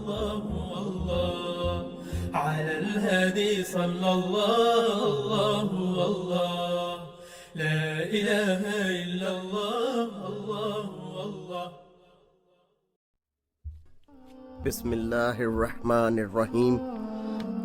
الله الله على الهادي صلى الله الله لا إله إلا الله الله. بسم اللہ الرحمن الرحیم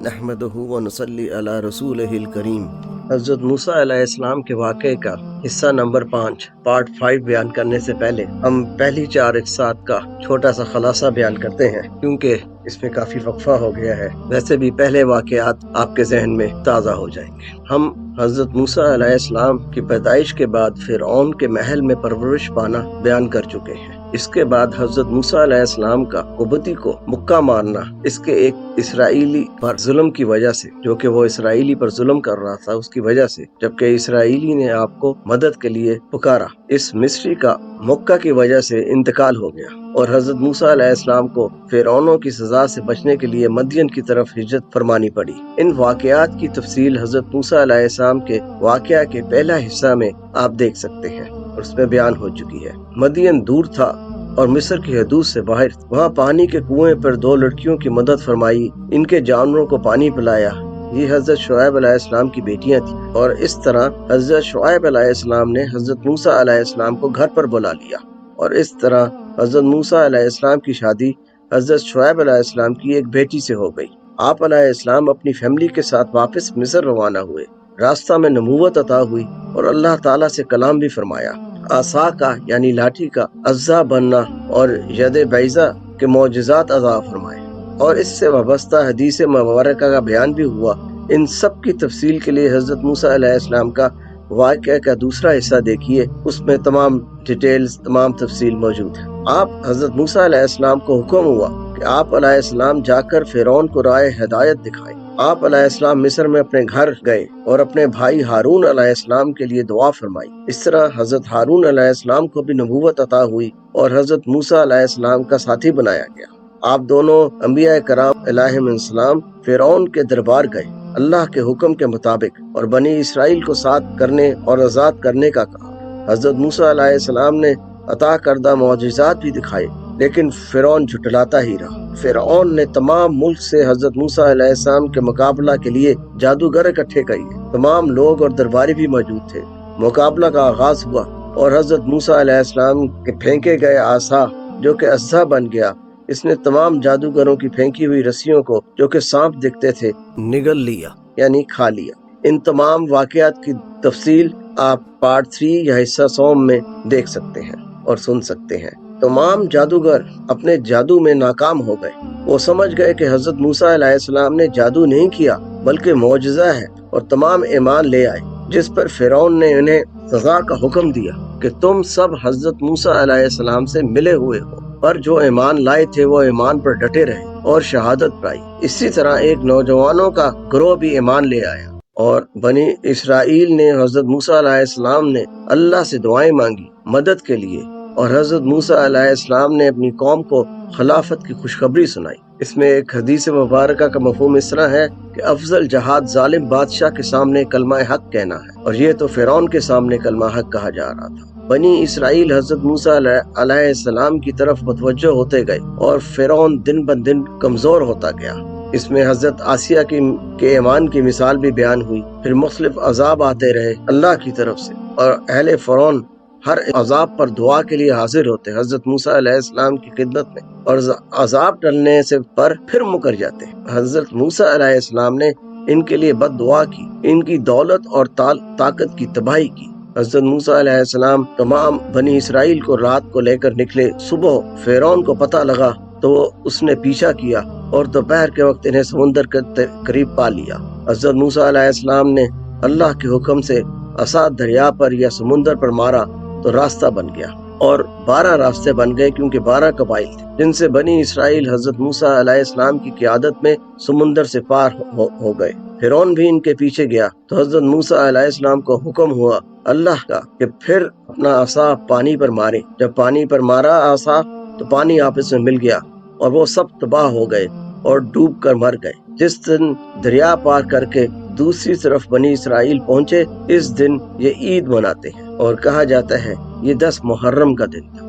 نحمدہ ونصلی علی رسولہ الکریم. حضرت موسیٰ علیہ السلام کے واقعے کا حصہ نمبر 5 پارٹ 5 بیان کرنے سے پہلے ہم پہلی 4 اقساط کا چھوٹا سا خلاصہ بیان کرتے ہیں، کیونکہ اس میں کافی وقفہ ہو گیا ہے. ویسے بھی پہلے واقعات آپ کے ذہن میں تازہ ہو جائیں گے. ہم حضرت موسیٰ علیہ السلام کی پیدائش کے بعد فرعون کے محل میں پرورش پانا بیان کر چکے ہیں. اس کے بعد حضرت موسیٰ علیہ السلام کا قبطی کو مکہ مارنا اس کے ایک اسرائیلی پر ظلم کی وجہ سے، جو کہ وہ اسرائیلی پر ظلم کر رہا تھا اس کی وجہ سے، جبکہ اسرائیلی نے آپ کو مدد کے لیے پکارا. اس مصری کا مکہ کی وجہ سے انتقال ہو گیا اور حضرت موسیٰ علیہ السلام کو فرعونوں کی سزا سے بچنے کے لیے مدین کی طرف ہجرت فرمانی پڑی. ان واقعات کی تفصیل حضرت موسیٰ علیہ السلام کے واقعہ کے پہلا حصہ میں آپ دیکھ سکتے ہیں اور اس میں بیان ہو چکی ہے. مدین دور تھا اور مصر کی حدود سے باہر. وہاں پانی کے کنویں پر 2 لڑکیوں کی مدد فرمائی، ان کے جانوروں کو پانی پلایا. یہ حضرت شعیب علیہ السلام کی بیٹیاں تھیں اور اس طرح حضرت شعیب علیہ السلام نے حضرت موسیٰ علیہ السلام کو گھر پر بلا لیا اور اس طرح حضرت موسیٰ علیہ السلام کی شادی حضرت شعیب علیہ السلام کی ایک بیٹی سے ہو گئی. آپ علیہ السلام اپنی فیملی کے ساتھ واپس مصر روانہ ہوئے. راستہ میں نبوت عطا ہوئی اور اللہ تعالیٰ سے کلام بھی فرمایا. عصا کا یعنی لاٹھی کا عزا بننا اور ید بیضا کے معجزات عطا فرمائے اور اس سے وابستہ حدیث مبارکہ کا بیان بھی ہوا. ان سب کی تفصیل کے لیے حضرت موسیٰ علیہ السلام کا واقعہ کا دوسرا حصہ دیکھیے، اس میں تمام ڈیٹیلز، تمام تفصیل موجود ہے. آپ حضرت موسیٰ علیہ السلام کو حکم ہوا کہ آپ علیہ السلام جا کر فرعون کو راہ ہدایت دکھائیں. آپ علیہ السلام مصر میں اپنے گھر گئے اور اپنے بھائی ہارون علیہ السلام کے لیے دعا فرمائی. اس طرح حضرت ہارون علیہ السلام کو بھی نبوت عطا ہوئی اور حضرت موسیٰ علیہ السلام کا ساتھی بنایا گیا. آپ دونوں انبیاء کرام علیہم السلام فرعون کے دربار گئے، اللہ کے حکم کے مطابق، اور بنی اسرائیل کو ساتھ کرنے اور آزاد کرنے کا کہا. حضرت موسیٰ علیہ السلام نے عطا کردہ معجزات بھی دکھائے، لیکن فرعون جھٹلاتا ہی رہا. فرعون نے تمام ملک سے حضرت موسیٰ علیہ السلام کے مقابلہ کے لیے جادوگر اکٹھے کیے. تمام لوگ اور درباری بھی موجود تھے. مقابلہ کا آغاز ہوا اور حضرت موسیٰ علیہ السلام کے پھینکے گئے عصا جو کہ عصا بن گیا، اس نے تمام جادوگروں کی پھینکی ہوئی رسیوں کو جو کہ سانپ دکھتے تھے نگل لیا یعنی کھا لیا. ان تمام واقعات کی تفصیل آپ پارٹ 3 یا حصہ 100 میں دیکھ سکتے ہیں اور سن سکتے ہیں. تمام جادوگر اپنے جادو میں ناکام ہو گئے. وہ سمجھ گئے کہ حضرت موسیٰ علیہ السلام نے جادو نہیں کیا بلکہ معجزہ ہے، اور تمام ایمان لے آئے، جس پر فرعون نے انہیں سزا کا حکم دیا کہ تم سب حضرت موسیٰ علیہ السلام سے ملے ہوئے ہو. پر جو ایمان لائے تھے وہ ایمان پر ڈٹے رہے اور شہادت پائی. اسی طرح ایک نوجوانوں کا گروہ بھی ایمان لے آیا اور بنی اسرائیل نے حضرت موسیٰ علیہ السلام نے اللہ سے دعائیں مانگی مدد کے لیے، اور حضرت موسیٰ علیہ السلام نے اپنی قوم کو خلافت کی خوشخبری سنائی. اس میں ایک حدیث مبارکہ کا مفہوم اس طرح ہے کہ افضل جہاد ظالم بادشاہ کے سامنے کلمہ حق کہنا ہے، اور یہ تو فرعون کے سامنے کلمہ حق کہا جا رہا تھا. بنی اسرائیل حضرت موسیٰ علیہ السلام کی طرف متوجہ ہوتے گئے اور فرعون دن بہ دن کمزور ہوتا گیا. اس میں حضرت آسیہ کے ایمان کی مثال بھی بیان ہوئی. پھر مختلف عذاب آتے رہے اللہ کی طرف سے، اور اہل فرعون ہر عذاب پر دعا کے لیے حاضر ہوتے حضرت موسیٰ علیہ السلام کی خدمت میں، اور عذاب ٹلنے سے پر پھر مکر جاتے. حضرت موسیٰ علیہ السلام نے ان کے لیے بد دعا کی، ان کی دولت اور طاقت کی تباہی کی. حضرت موسیٰ علیہ السلام تمام بنی اسرائیل کو رات کو لے کر نکلے. صبح فرعون کو پتہ لگا تو اس نے پیچھا کیا اور دوپہر کے وقت انہیں سمندر کے قریب پا لیا. حضرت موسیٰ علیہ السلام نے اللہ کے حکم سے عصا دریا پر یا سمندر پر مارا تو راستہ بن گیا، اور 12 راستے بن گئے، کیونکہ 12 قبائل تھے جن سے بنی اسرائیل حضرت موسیٰ علیہ السلام کی قیادت میں سمندر سے پار ہو گئے. فرعون بھی ان کے پیچھے گیا تو حضرت موسیٰ علیہ السلام کو حکم ہوا اللہ کا کہ پھر اپنا عصا پانی پر مارے. جب پانی پر مارا عصا تو پانی آپس میں مل گیا اور وہ سب تباہ ہو گئے اور ڈوب کر مر گئے. جس دن دریا پار کر کے دوسری طرف بنی اسرائیل پہنچے، اس دن یہ عید مناتے ہیں اور کہا جاتا ہے یہ 10 محرم کا دن تھا.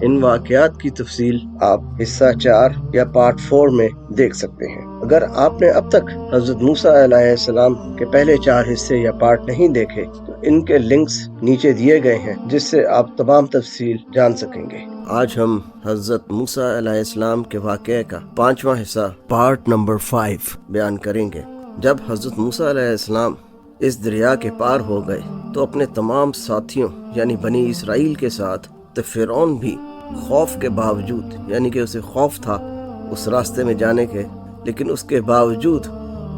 ان واقعات کی تفصیل آپ حصہ 4 یا پارٹ 4 میں دیکھ سکتے ہیں۔ اگر آپ نے اب تک حضرت موسیٰ علیہ السلام کے پہلے 4 حصے یا پارٹ نہیں دیکھے تو ان کے لنکس نیچے دیے گئے ہیں، جس سے آپ تمام تفصیل جان سکیں گے۔ آج ہم حضرت موسیٰ علیہ السلام کے واقعے کا 5واں حصہ پارٹ نمبر 5 بیان کریں گے۔ جب حضرت موسیٰ علیہ السلام اس دریا کے پار ہو گئے تو اپنے تمام ساتھیوں یعنی بنی اسرائیل کے ساتھ، تو فرعون بھی خوف کے باوجود، یعنی کہ اسے خوف تھا اس راستے میں جانے کے، لیکن اس کے باوجود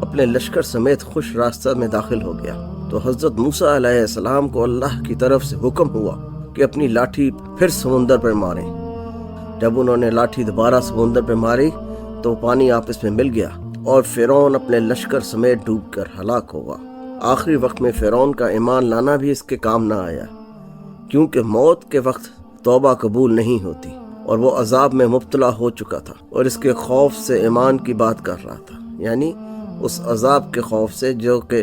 اپنے لشکر سمیت خوش راستہ میں داخل ہو گیا۔ تو حضرت موسیٰ علیہ السلام کو اللہ کی طرف سے حکم ہوا کہ اپنی لاٹھی پھر سمندر پر ماریں۔ جب انہوں نے لاٹھی دوبارہ سمندر پر ماری تو پانی آپس میں مل گیا اور فرعون اپنے لشکر سمیت ڈوب کر ہلاک ہوا۔ آخری وقت میں فرعون کا ایمان لانا بھی اس کے کام نہ آیا، کیونکہ موت کے وقت توبہ قبول نہیں ہوتی اور وہ عذاب میں مبتلا ہو چکا تھا اور اس کے خوف سے ایمان کی بات کر رہا تھا، یعنی اس عذاب کے خوف سے جو کہ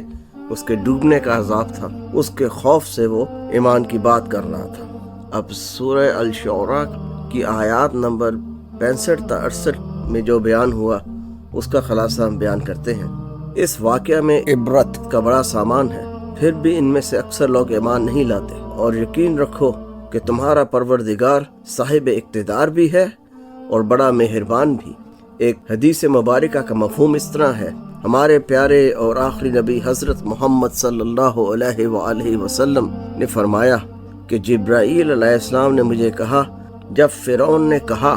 اس کے ڈوبنے کا عذاب تھا، اس کے خوف سے وہ ایمان کی بات کر رہا تھا۔ اب سورہ الشعراء کی آیات نمبر 65 تا 68 میں جو بیان ہوا اس کا خلاصہ ہم بیان کرتے ہیں۔ اس واقعہ میں عبرت کا بڑا سامان ہے، پھر بھی ان میں سے اکثر لوگ ایمان نہیں لاتے، اور یقین رکھو کہ تمہارا پروردگار صاحب اقتدار بھی ہے اور بڑا مہربان بھی۔ ایک حدیث مبارکہ کا مفہوم اس طرح ہے، ہمارے پیارے اور آخری نبی حضرت محمد صلی اللہ علیہ وآلہ وسلم نے فرمایا کہ جبرائیل علیہ السلام نے مجھے کہا جب فرعون نے کہا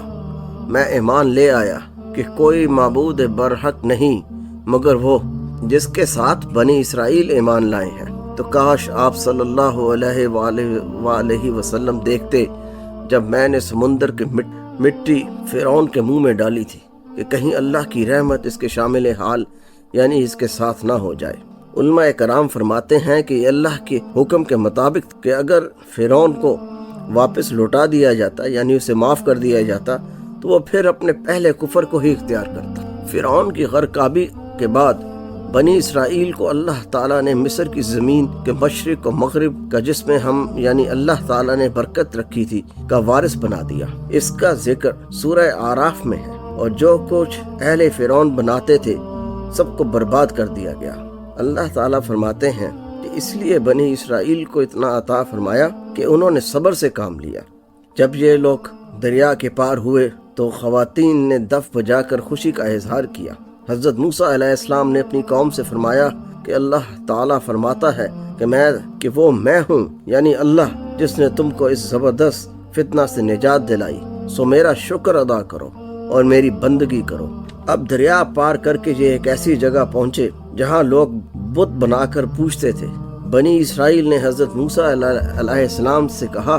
میں ایمان لے آیا کہ کوئی معبود برحق نہیں مگر وہ جس کے ساتھ بنی اسرائیل ایمان لائے ہیں، تو کاش آپ صلی اللہ علیہ وآلہ وسلم دیکھتے جب میں نے سمندر کی مٹی فرعون کے منہ میں ڈالی تھی کہ کہیں اللہ کی رحمت اس کے شامل حال یعنی اس کے ساتھ نہ ہو جائے۔ علماء کرام فرماتے ہیں کہ یہ اللہ کے حکم کے مطابق کہ اگر فرعون کو واپس لوٹا دیا جاتا یعنی اسے معاف کر دیا جاتا تو وہ پھر اپنے پہلے کفر کو ہی اختیار کرتا۔ فرعون کی غرقابی کے بعد بنی اسرائیل کو اللہ تعالیٰ نے مصر کی زمین کے مشرق و مغرب کا جس میں ہم یعنی اللہ تعالیٰ نے برکت رکھی تھی کا وارث بنا دیا۔ اس کا ذکر سورہ اعراف میں ہے، اور جو کچھ اہل فرعون بناتے تھے سب کو برباد کر دیا گیا۔ اللہ تعالیٰ فرماتے ہیں کہ اس لیے بنی اسرائیل کو اتنا عطا فرمایا کہ انہوں نے صبر سے کام لیا۔ جب یہ لوگ دریا کے پار ہوئے تو خواتین نے دف بجا کر خوشی کا اظہار کیا۔ حضرت موسیٰ علیہ السلام نے اپنی قوم سے فرمایا کہ اللہ تعالیٰ فرماتا ہے کہ وہ میں ہوں، یعنی اللہ جس نے تم کو اس زبردست فتنہ سے نجات دلائی، سو میرا شکر ادا کرو اور میری بندگی کرو۔ اب دریا پار کر کے یہ ایک ایسی جگہ پہنچے جہاں لوگ بت بنا کر پوجتے تھے۔ بنی اسرائیل نے حضرت موسیٰ علیہ السلام سے کہا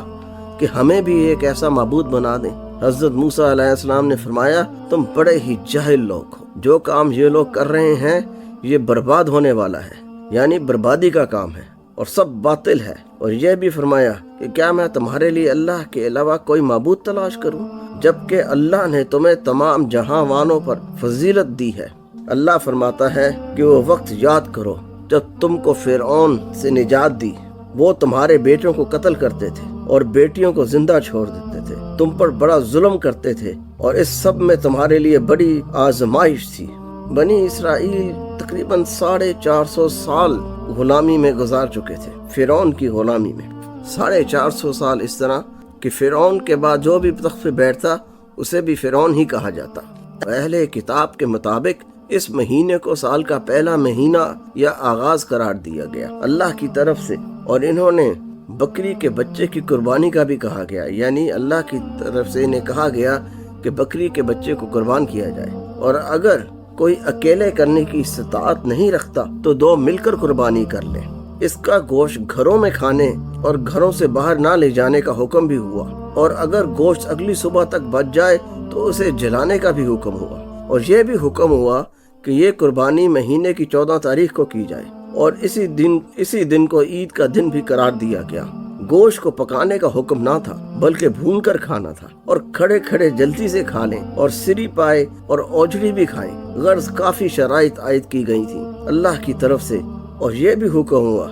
کہ ہمیں بھی ایک ایسا معبود بنا دیں۔ حضرت موسیٰ علیہ السلام نے فرمایا تم بڑے ہی جاہل لوگ ہو، جو کام یہ لوگ کر رہے ہیں یہ برباد ہونے والا ہے، یعنی بربادی کا کام ہے اور سب باطل ہے۔ اور یہ بھی فرمایا کہ کیا میں تمہارے لیے اللہ کے علاوہ کوئی معبود تلاش کروں، جبکہ اللہ نے تمہیں تمام جہاں وانوں پر فضیلت دی ہے۔ اللہ فرماتا ہے کہ وہ وقت یاد کرو جب تم کو فرعون سے نجات دی، وہ تمہارے بیٹوں کو قتل کرتے تھے اور بیٹیوں کو زندہ چھوڑ دیتے تھے، تم پر بڑا ظلم کرتے تھے، اور اس سب میں تمہارے لیے بڑی آزمائش تھی۔ بنی اسرائیل تقریباً 450 سال غلامی میں گزار چکے تھے، فرعون کی غلامی میں 450 سال، اس طرح کہ فرعون کے بعد جو بھی تخت پہ بیٹھتا اسے بھی فرعون ہی کہا جاتا۔ اہل کتاب کے مطابق اس مہینے کو سال کا پہلا مہینہ یا آغاز قرار دیا گیا اللہ کی طرف سے، اور انہوں نے بکری کے بچے کی قربانی کا بھی کہا گیا، یعنی اللہ کی طرف سے انہیں کہا گیا کہ بکری کے بچے کو قربان کیا جائے، اور اگر کوئی اکیلے کرنے کی استطاعت نہیں رکھتا تو 2 مل کر قربانی کر لیں۔ اس کا گوشت گھروں میں کھانے اور گھروں سے باہر نہ لے جانے کا حکم بھی ہوا، اور اگر گوشت اگلی صبح تک بچ جائے تو اسے جلانے کا بھی حکم ہوا، اور یہ بھی حکم ہوا کہ یہ قربانی مہینے کی 14 تاریخ کو کی جائے، اور اسی دن کو عید کا دن بھی قرار دیا گیا۔ گوشت کو پکانے کا حکم نہ تھا بلکہ بھون کر کھانا تھا، اور کھڑے کھڑے جلدی سے کھا لیں اور سری پائے اور اوجڑی بھی کھائیں۔ غرض کافی شرائط عائد کی گئی تھی اللہ کی طرف سے، اور یہ بھی حکم ہوا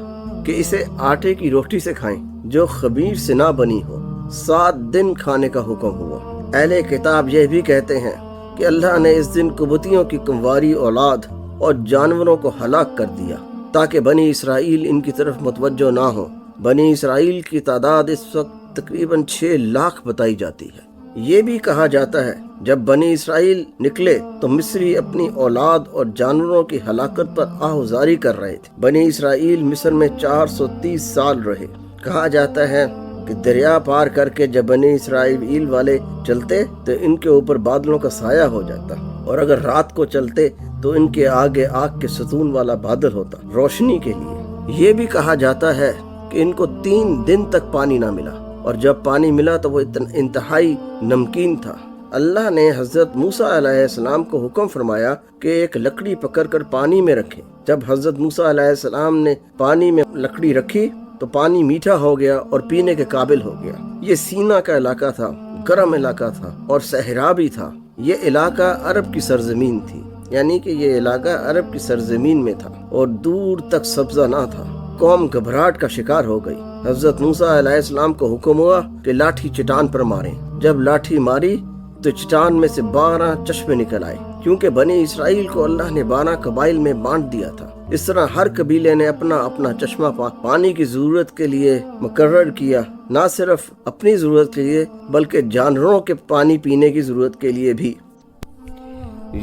کہ اسے آٹے کی روٹی سے کھائیں جو خمیر سے نہ بنی ہو، 7 دن کھانے کا حکم ہوا۔ اہل کتاب یہ بھی کہتے ہیں کہ اللہ نے اس دن قبطیوں کی کمواری اولاد اور جانوروں کو ہلاک کر دیا تاکہ بنی اسرائیل ان کی طرف متوجہ نہ ہو۔ بنی اسرائیل کی تعداد اس وقت تقریباً 6 لاکھ بتائی جاتی ہے۔ یہ بھی کہا جاتا ہے جب بنی اسرائیل نکلے تو مصری اپنی اولاد اور جانوروں کی ہلاکت پر آہوازاری کر رہے تھے۔ بنی اسرائیل مصر میں 430 سال رہے۔ کہا جاتا ہے کہ دریا پار کر کے جب بنی اسرائیل والے چلتے تو ان کے اوپر بادلوں کا سایہ ہو جاتا، اور اگر رات کو چلتے تو ان کے آگے آگ کے ستون والا بادل ہوتا روشنی کے لیے۔ یہ بھی کہا جاتا ہے کہ ان کو 3 دن تک پانی نہ ملا، اور جب پانی ملا تو وہ انتہائی نمکین تھا۔ اللہ نے حضرت موسیٰ علیہ السلام کو حکم فرمایا کہ ایک لکڑی پکڑ کر پانی میں رکھیں۔ جب حضرت موسیٰ علیہ السلام نے پانی میں لکڑی رکھی تو پانی میٹھا ہو گیا اور پینے کے قابل ہو گیا۔ یہ سینا کا علاقہ تھا، گرم علاقہ تھا اور صحرا بھی تھا۔ یہ علاقہ عرب کی سرزمین تھی، یعنی کہ یہ علاقہ عرب کی سرزمین میں تھا اور دور تک سبزہ نہ تھا۔ قوم گھبراہٹ کا شکار ہو گئی۔ حضرت موسیٰ علیہ السلام کو حکم ہوا کہ لاٹھی چٹان پر ماریں۔ جب لاٹھی ماری تو چٹان میں سے 12 چشمے نکل آئے، کیونکہ بنی اسرائیل کو اللہ نے 12 قبائل میں بانٹ دیا تھا۔ اس طرح ہر قبیلے نے اپنا اپنا چشمہ پانی کی ضرورت کے لیے مقرر کیا، نہ صرف اپنی ضرورت کے لیے بلکہ جانوروں کے پانی پینے کی ضرورت کے لیے بھی۔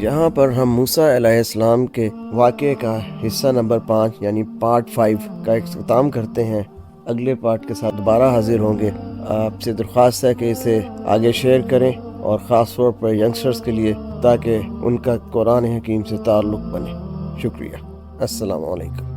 یہاں پر ہم موسیٰ علیہ السلام کے واقعے کا حصہ نمبر 5 یعنی پارٹ 5 کا اختتام کرتے ہیں۔ اگلے پارٹ کے ساتھ دوبارہ حاضر ہوں گے۔ آپ سے درخواست ہے کہ اسے آگے شیئر کریں، اور خاص طور پر ینگسٹرز کے لیے، تاکہ ان کا قرآن حکیم سے تعلق بنے۔ شکریہ۔ السلام علیکم۔